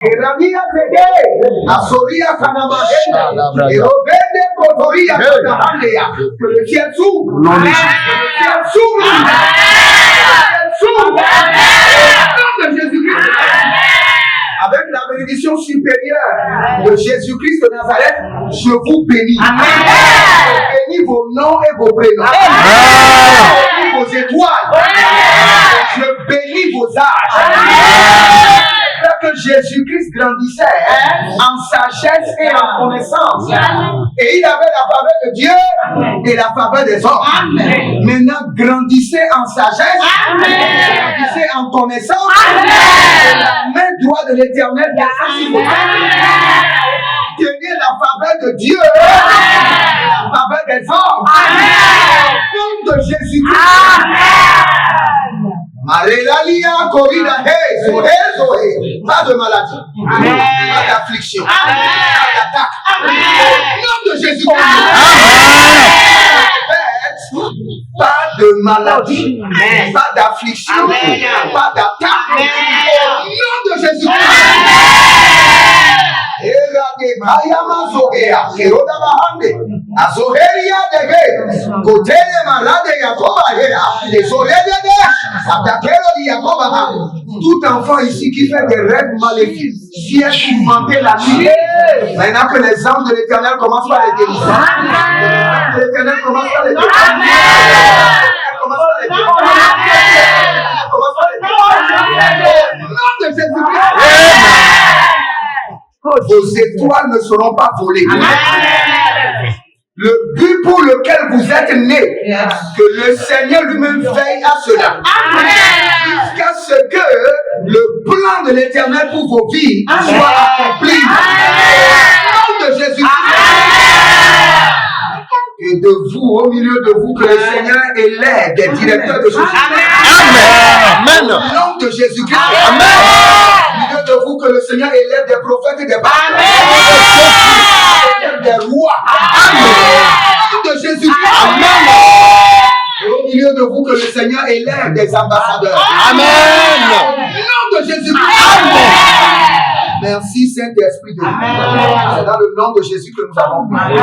Irania Tege, Asoria Kanamahenda, Erovende Kotoria Katahandea, que le ciel s'ouvre, que le ciel s'ouvre, au nom de Jésus-Christ. Avec la bénédiction supérieure de Jésus-Christ de Nazareth, je vous bénis. Je bénis vos noms et vos prénoms. Je bénis vos étoiles. Je bénis vos âges. Que Jésus-Christ grandissait en sagesse et en connaissance. Et il avait la faveur de Dieu et la faveur des hommes. Maintenant, grandissez en sagesse, grandissez en connaissance. Et la main droite de l'Éternel descend sur vous. Tenez la faveur de Dieu et la faveur des hommes. Au nom de Jésus-Christ. Marélalia, Corina, pas de maladie, pas d'affliction, pas d'attaque. Au nom de Jésus-Christ. Pas de maladie, pas d'affliction, pas d'attaque. Au nom de Jésus-Christ. Tout enfant ici qui fait des rêves maléfiques, qui est tourmenté la nuit, maintenant que les anges de l'Éternel commencent par les délivrer. Les anges de l'Éternel commencent par les délivrer. Au nom de Jésus-Christ. Vos étoiles ne seront pas volées. Le but pour lequel vous êtes nés, que le Seigneur lui-même veille à cela. Jusqu'à ce que le plan de l'Éternel pour vos vies soit accompli. Au nom de Jésus-Christ. Et de vous, au milieu de vous, que le Seigneur élève des directeurs de Jésus. Amen. Au nom de Jésus-Christ. Amen. Au milieu de vous, que le Seigneur élève des prophètes et des pasteurs. Des rois. Amen. Au nom de Jésus-Christ. Amen. Et au milieu de vous, que le Seigneur élève des ambassadeurs. Amen. Au nom de Jésus-Christ. Amen. Merci Saint-Esprit de Dieu. C'est dans le nom de Jésus que nous avons prié.